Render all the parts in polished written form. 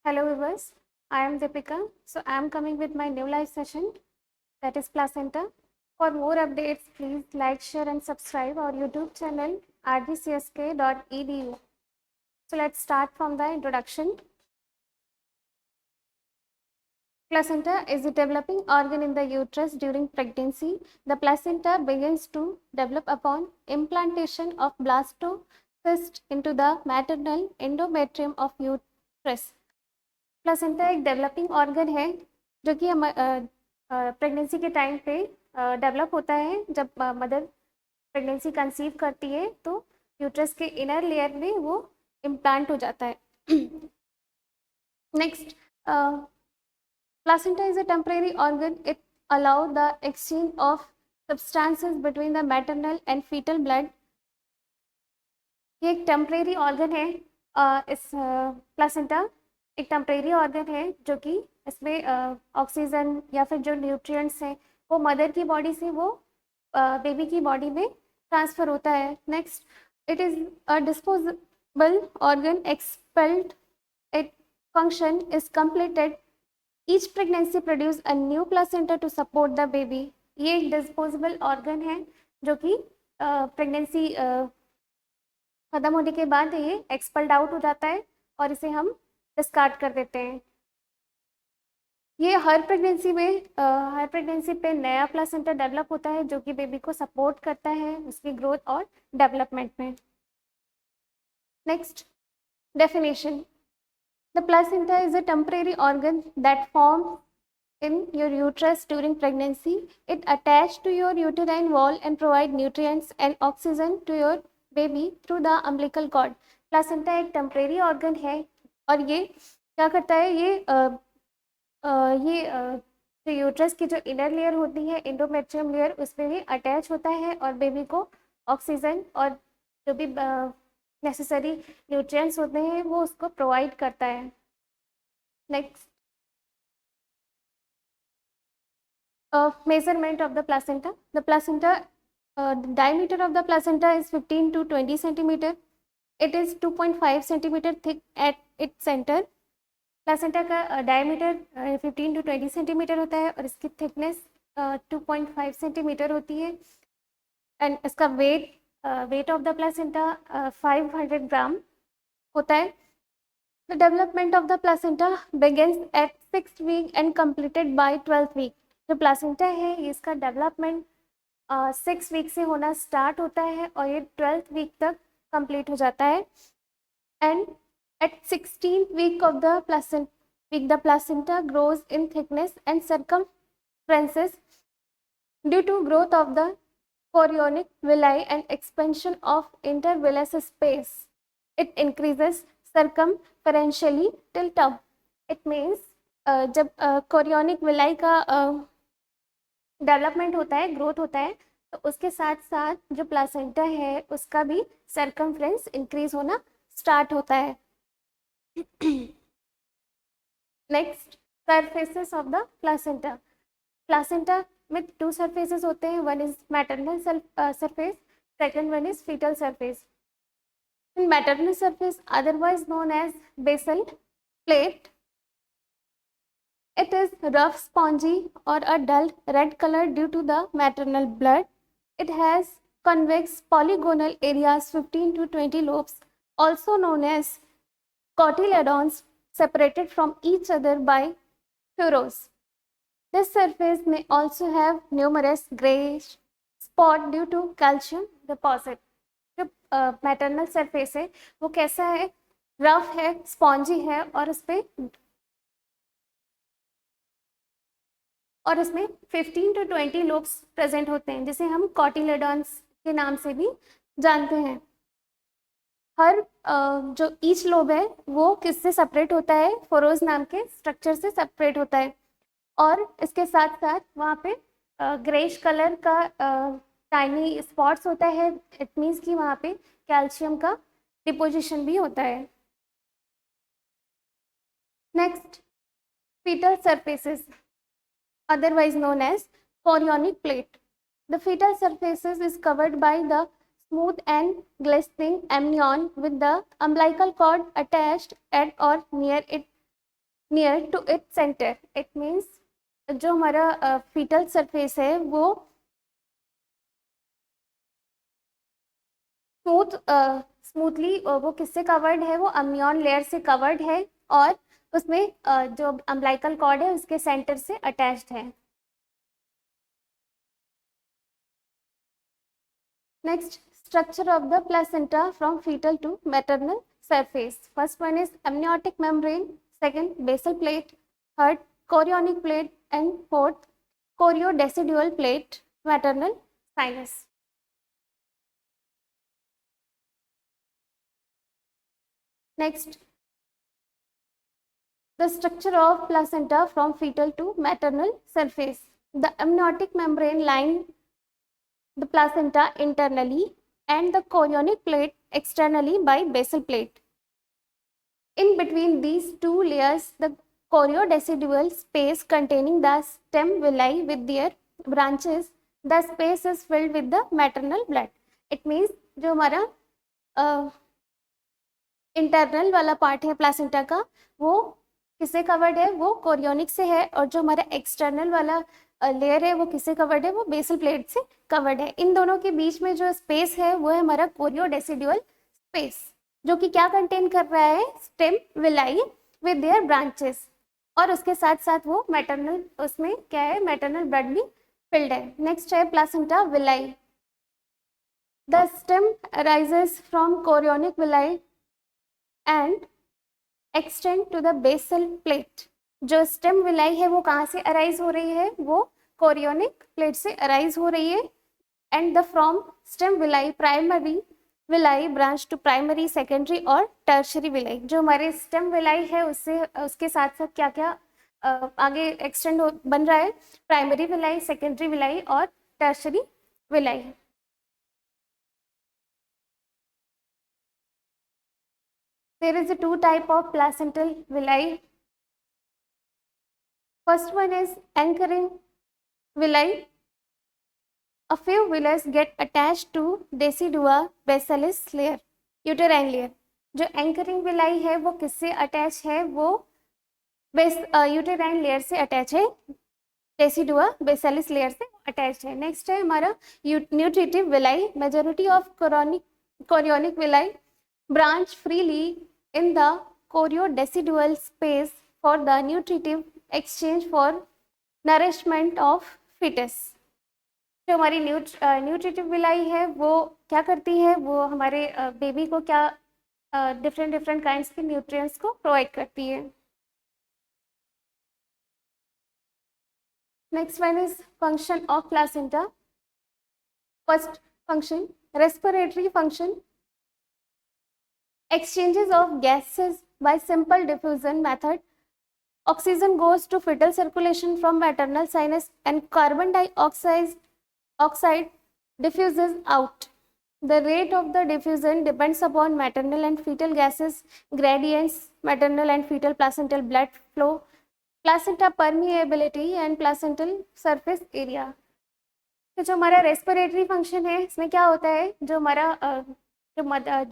Hello viewers, I am Deepika. So I am coming with my new live session, that is placenta. For more updates, please like, share and subscribe our YouTube channel rdcsk.edu. So let's start from the introduction. Placenta is a developing organ in the uterus during pregnancy. The placenta begins to develop upon implantation of blastocyst into the maternal endometrium of uterus. Placenta एक developing organ है जो कि हम pregnancy के time पे develop होता है। जब मदर प्रेगनेंसी कंसीव करती है तो यूट्रस के इनर लेयर में वो इम्प्लांट हो जाता है। Next, placenta is a temporary organ. It allow the exchange of substances between the maternal and fetal blood. ये एक टेम्परेरी ऑर्गन है। इस प्लासेंटा एक टेम्परेरी ऑर्गन है जो कि इसमें ऑक्सीजन या फिर जो न्यूट्रिएंट्स हैं वो मदर की बॉडी से वो बेबी की बॉडी में ट्रांसफ़र होता है। Next, it is a disposable organ expelled. It function is completed each pregnancy produce a new placenta to support the baby. ये एक डिस्पोजेबल ऑर्गन है जो कि प्रेगनेंसी ख़त्म होने के बाद ये एक्सपेल्ड आउट हो जाता है और इसे हम डिस्कार्ड कर देते हैं। ये हर प्रेगनेंसी पे नया प्लासेंटा डेवलप होता है जो कि बेबी को सपोर्ट करता है उसकी ग्रोथ और डेवलपमेंट में। Next, definition. The placenta is a temporary organ that forms in your uterus during pregnancy. It attached to your uterine wall and provide nutrients and oxygen to your baby through the umbilical cord. Placenta एक temporary organ है और ये क्या करता है, ये जो uterus की जो इनर लेयर होती है एंडोमेट्रियम लेयर उसमें भी अटैच होता है और बेबी को ऑक्सीजन और जो भी नेसेसरी न्यूट्रिएंट्स होते हैं वो उसको प्रोवाइड करता है। Next, measurement of the placenta. The placenta, the diameter of the placenta is 15 to 20 centimeter. It is 2.5 centimeter thick at its center. Placenta का डायमीटर 15 to 20 सेंटीमीटर होता है और इसकी थिकनेस 2.5 सेंटीमीटर होती है। एंड इसका वेट ऑफ द प्लासेंटा 500 ग्राम होता है। The development of the placenta begins at 6th week and completed by 12th week. जो प्लासेंटा है इसका डेवलपमेंट 6 वीक से होना स्टार्ट होता है और ये 12th वीक तक कंप्लीट हो जाता है। And at 16th week of the placenta grows in thickness and circumferences due to growth of the chorionic villi and expansion of intervillous space. It increases circumferentially till term. It means जब chorionic villi का development होता है, growth होता है, तो उसके साथ साथ जो प्लासेंटा है उसका भी सर्कमफ्रेंस इंक्रीज होना स्टार्ट होता है। Next, surfaces of the placenta. Placenta में 2 सरफेसेस होते हैं, one is maternal surface, second one is fetal surface. Maternal surface otherwise known as basal plate. It is rough, spongy or a dull red color due to the maternal blood. It has convex polygonal areas 15 to 20 lobes, also known as cotyledons, separated from each other by furrows. This surface may also have numerous grayish spot due to calcium deposit. जो maternal surface है वो कैसा है, rough है, spongy है और इसमें 15 to 20 lobes present होते हैं जिसे हम कॉटिलेडॉन्स के नाम से भी जानते हैं। हर जो ईच लोब है वो किससे सेपरेट होता है, फोरोज नाम के स्ट्रक्चर से सेपरेट होता है और इसके साथ साथ वहाँ पे ग्रेइश कलर का टाइनी स्पॉट्स होता है। इट मीन्स कि वहाँ पे कैल्शियम का डिपोजिशन भी होता है। Next, fetal surfaces otherwise known as chorionic plate. The fetal surfaces is covered by the smooth and glistening amnion with the umbilical cord attached at or near it near to its centre, it means जो हमारा fetal surface है वो smoothly वो किससे covered है, वो अम्नियन layer से covered है और उसमें जो अम्बिलिकल कॉर्ड है उसके सेंटर से अटैच्ड है। Next, structure of the placenta from fetal to maternal surface. First one is amniotic membrane, second basal plate, third chorionic plate, and fourth choriodecidual plate, maternal sinus. Next, the structure of placenta from fetal to maternal surface. The amniotic membrane line the placenta internally and the chorionic plate externally by basal plate. In between these two layers, the choriodecidual space containing the stem villi with their branches, the space is filled with the maternal blood. It means जो हमारा internal वाला part है placenta का वो किससे covered है, वो chorionic से है, और जो हमारा एक्सटर्नल वाला लेयर है वो किससे कवर्ड है, वो बेसल प्लेट से कवर्ड है। इन दोनों के बीच में जो स्पेस है वो है हमारा कोरियोडेसिडुअल स्पेस, जो कि क्या कंटेन कर रहा है, stem villi with their branches, और उसके साथ साथ वो मैटरनल, उसमें क्या है, मैटरनल ब्लड भी फिल्ड है। नेक्स्ट है placenta villi. The stem arises from chorionic villi and extend to the basal plate. जो स्टेम विलाई है वो कहाँ से अराइज हो रही है, वो कोरियोनिक प्लेट से अराइज हो रही है। And the from stem villi primary villi branch to primary, secondary और टर्शरी विलाई। जो हमारे स्टेम विलाई है उससे उसके साथ साथ क्या क्या आगे एक्सटेंड बन रहा है, प्राइमरी विलाई, सेकेंडरी विलाई और tertiary villi. There is a two type of placental villi. First one is anchoring villi. A few villi get attached to decidua basalis layer, uterine layer. जो anchoring villi है वो किससे attach है, वो uterine layer से attach है, decidua बेसालिस layer से attach है। नेक्स्ट है हमारा nutritive villi. Majority of chorionic villi branch freely in the choriodecidual space for the nutritive exchange for nourishment of fetus. जो हमारी न्यूट्रिटिव विलाई है वो क्या करती है, वो हमारे बेबी को क्या डिफरेंट डिफरेंट काइंड्स के न्यूट्रिएंट्स को प्रोवाइड करती है। Next one is function of placenta. First function, respiratory function, exchanges of gases by simple diffusion method. Oxygen goes to fetal circulation from maternal sinus and carbon dioxide diffuses out. The rate of the diffusion depends upon maternal and fetal gases gradients, maternal and fetal placental blood flow, placenta permeability and placental surface area. तो जो हमारा respiratory function है इसमें क्या होता है, जो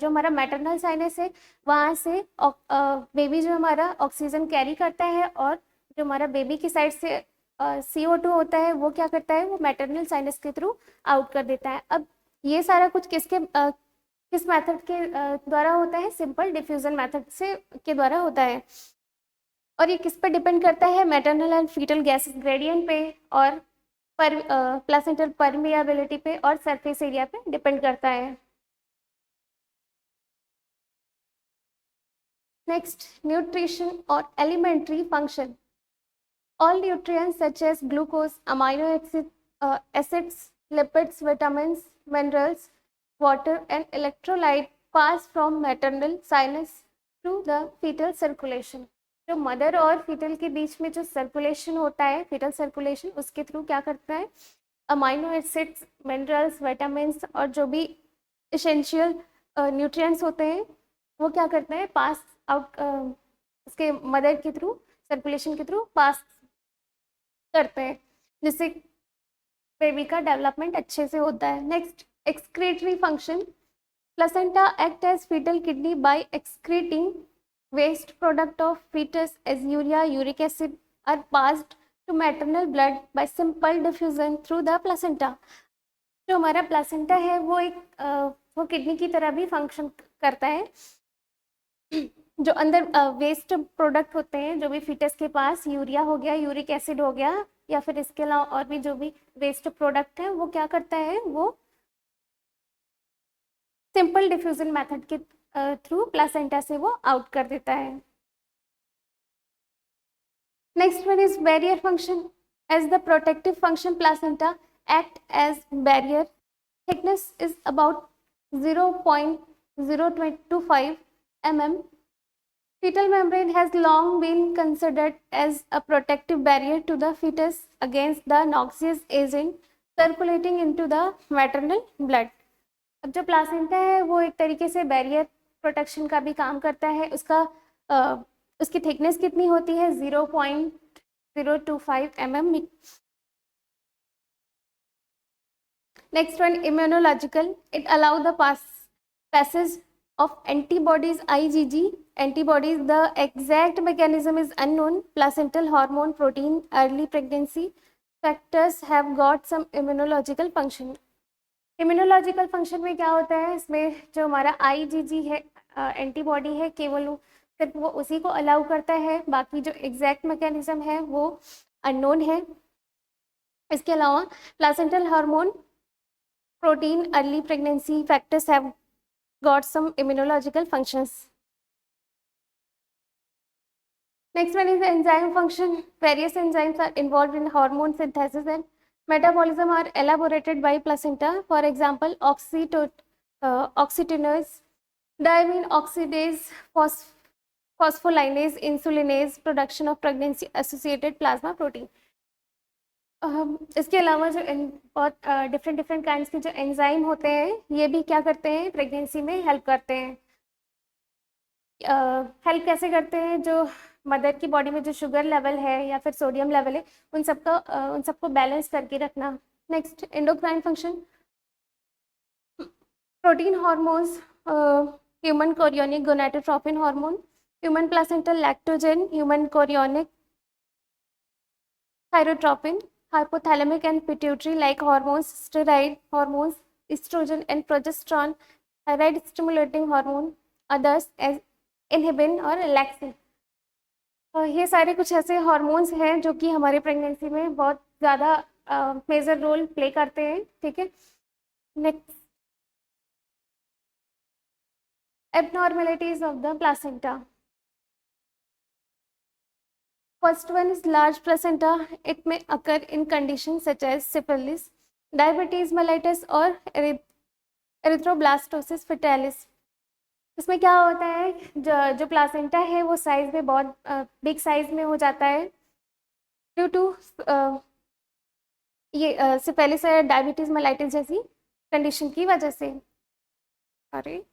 हमारा मैटरनल साइनस है वहाँ से बेबी जो हमारा ऑक्सीजन कैरी करता है, और जो हमारा बेबी की साइड से CO2 होता है वो क्या करता है, वो मैटरनल साइनस के थ्रू आउट कर देता है। अब ये सारा कुछ किस मेथड के द्वारा होता है, सिंपल डिफ्यूजन मेथड से के द्वारा होता है, और ये किस पे डिपेंड करता है, maternal and fetal gases gradient पे और प्लासेंटल परमिएबिलिटी पे और सरफेस एरिया पे डिपेंड करता है। Next, nutrition or elementary function. All nutrients such as glucose, amino acids, lipids, vitamins, minerals, water and electrolyte pass from maternal sinus to the fetal circulation. जो mother और fetal के बीच में जो circulation होता है, फीटल सर्कुलेशन, उसके through क्या करता है, अमाइनो एसिड्स, मिनरल्स, विटामिन्स और जो भी एसेंशियल न्यूट्रिएंट्स होते हैं वो क्या करते हैं, पास आउट उसके मदर के थ्रू, सर्कुलेशन के थ्रू पास करते हैं, जिससे बेबी का डेवलपमेंट अच्छे से होता है। Next, excretory function. Placenta act as fetal kidney by excreting waste product of fetus as urea, uric acid are passed to maternal blood by simple diffusion through the placenta. जो हमारा placenta है वो वो kidney की तरह भी function करता है. जो अंदर वेस्ट प्रोडक्ट होते हैं, जो भी फीटस के पास यूरिया हो गया, यूरिक एसिड हो गया, या फिर इसके अलावा और भी जो भी वेस्ट प्रोडक्ट है, वो क्या करता है, वो सिंपल डिफ्यूजन मेथड के थ्रू प्लासेंटा से वो आउट कर देता है. Next one is barrier function. As the protective function placenta act as barrier. Thickness is about 0.025 mm. Fetal membrane has long been considered as a protective barrier to the fetus against the noxious agent circulating into the maternal blood. अब जो placenta है वो एक तरीके से barrier protection का भी काम करता है. उसकी थिकनेस कितनी होती है, 0.025 mm. Next one, immunological. It allows the passage of antibodies, IgG antibodies. The exact mechanism is unknown. Placental hormone protein, early pregnancy factors have got some immunological function. Immunological function में क्या होता है, इसमें जो हमारा IgG है, antibody है, केवल सिर्फ वो उसी को अलाउ करता है. बाकी जो एग्जैक्ट मैकेनिज्म है वो अननोन है. इसके अलावा placental hormone protein, early pregnancy factors have got some immunological functions. Next one is the enzyme function. Various enzymes are involved in hormone synthesis and metabolism are elaborated by placenta. For example, oxytinoids, diamine oxidase, phospholinase, insulinase, production of pregnancy associated plasma protein. इसके अलावा जो बहुत different kinds के जो enzyme होते हैं, ये भी क्या करते हैं, प्रेगनेंसी में हेल्प करते हैं. हेल्प कैसे करते हैं, जो मदर की बॉडी में जो शुगर लेवल है या फिर सोडियम लेवल है, उन सबको बैलेंस करके रखना. Next, endocrine function. Protein hormones, human chorionic gonadotropin hormone, human placental lactogen, human chorionic thyrotropin, hypothalamic and pituitary like hormones, steroid hormones, estrogen and progesterone, thyroid stimulating hormone, others as inhibin और relaxin. ये सारे कुछ ऐसे hormones हैं जो कि हमारे pregnancy में बहुत ज़्यादा मेजर रोल प्ले करते हैं. ठीक है. Next, abnormalities of the placenta. First one is large placenta. It may occur in conditions such as syphilis, diabetes mellitus और erythroblastosis fetalis. इसमें क्या होता है, जो प्लासेंटा है वो साइज में बहुत बिग साइज में हो जाता है ड्यू टू ये सिफिलिस या डायबिटीज मेलाइटिस जैसी कंडीशन की वजह से. अरे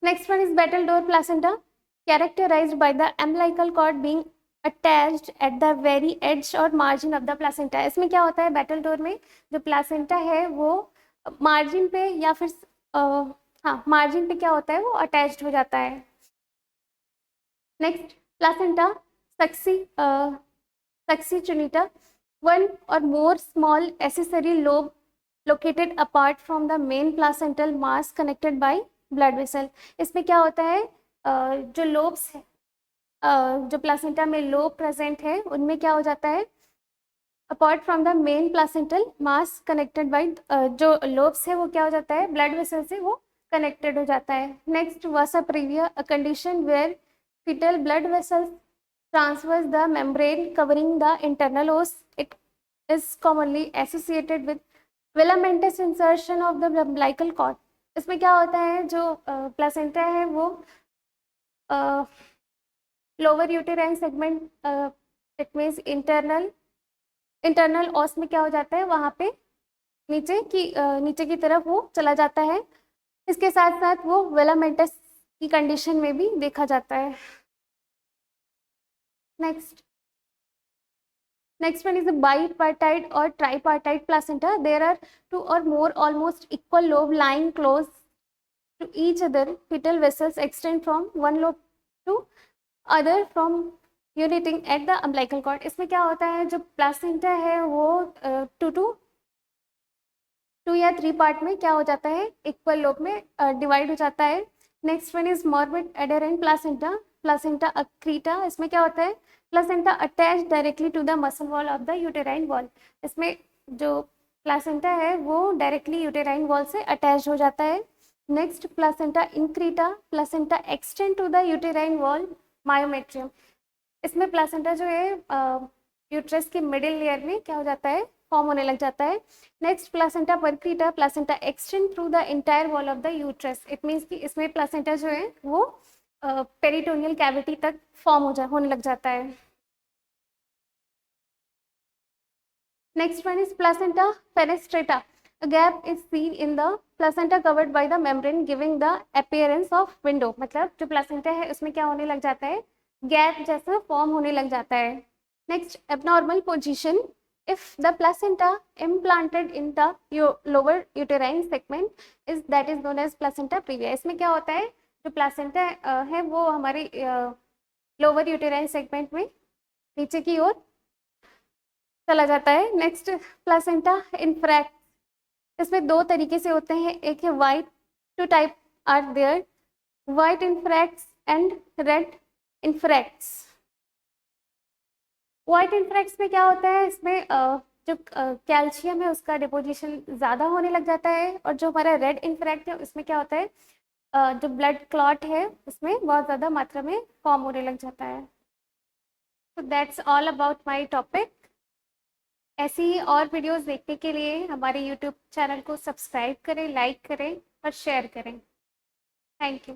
next one is battle-door placenta. Characterized by the umbilical cord being attached at the very edge or margin of the placenta. इसमें क्या होता है, बैटल डोर में जो प्लासेंटा है वो मार्जिन पे या फिर मार्जिन पे क्या होता है, वो अटैच्ड हो जाता है. Next, placenta succenturiata, one or more small accessory lobe located apart from the main placental mass connected by blood vessel. इसमें क्या होता है, जो लोब्स है, जो प्लासेंटा में लोब प्रेजेंट है, उनमें क्या हो जाता है, apart from the main placental mass connected by, जो लोब्स है वो क्या हो जाता है, ब्लड वेसल से वो कनेक्टेड हो जाता है. Next, vasa previa, a condition where fetal blood vessels transverse the membrane covering the internal os. It is commonly associated with filamentous insertion of the umbilical cord. इसमें क्या होता है, जो प्लासेंटा है वो lower uterine segment, it means internal ऑस में क्या हो जाता है, वहाँ पे नीचे की तरफ वो चला जाता है. इसके साथ साथ वो वेलामेंटस की कंडीशन में भी देखा जाता है. Next one is a bipartite or tripartite placenta. There are two or more almost equal lobe lying close to each other. Fetal vessels extend from one lobe to other from uniting at the umbilical cord. इसमें क्या होता है, जो placenta है वो to या three part में क्या हो जाता है, इक्वल लोब में डिवाइड हो जाता है। Next one is morbid adherent placenta, placenta accreta. इसमें क्या होता है, placenta attach directly to the muscle wall of the uterine wall. इसमें जो प्लासेंटा है वो डायरेक्टली यूटेराइन वॉल से अटैच हो जाता है। Next placenta increta, placenta extend to the uterine wall myometrium. इसमें प्लासेंटा जो है यूट्रस के मिडिल लेयर में क्या हो जाता है, फॉर्म होने लग जाता है। Next placenta percreta, placenta extend through the entire wall of the uterus. It means कि इसमें प्लासेंटा जो है वो पेरिटोनियल कैविटी तक फॉर्म होने लग जाता है। Next one is placenta fenestrata. A gap is seen in the placenta covered by the membrane giving the appearance of window। मतलब जो प्लासेंटा है उसमें क्या होने लग जाता है, गैप जैसा फॉर्म होने लग जाता है। Next abnormal position, if the placenta implanted in the lower uterine segment is that is known as placenta previa। इसमें क्या होता है, जो प्लासेंटा है वो हमारे लोअर यूटेराइन सेगमेंट में नीचे की ओर चला जाता है। नेक्स्ट प्लासेंटा इन्फ्रैक्ट, इसमें दो तरीके से होते हैं, एक है white, two type are there, white infarcts and red infarcts. White infarcts में क्या होता है, इसमें जो कैल्शियम है उसका डिपोजिशन ज़्यादा होने लग जाता है, और जो हमारा रेड इन्फ्रैक्ट है उसमें क्या होता है, जो ब्लड क्लॉट है उसमें बहुत ज़्यादा मात्रा में फॉर्म होने लग जाता है। तो that's all about my topic. ऐसी ही और वीडियोस देखने के लिए हमारे यूट्यूब चैनल को सब्सक्राइब करें, लाइक करें और शेयर करें। Thank you.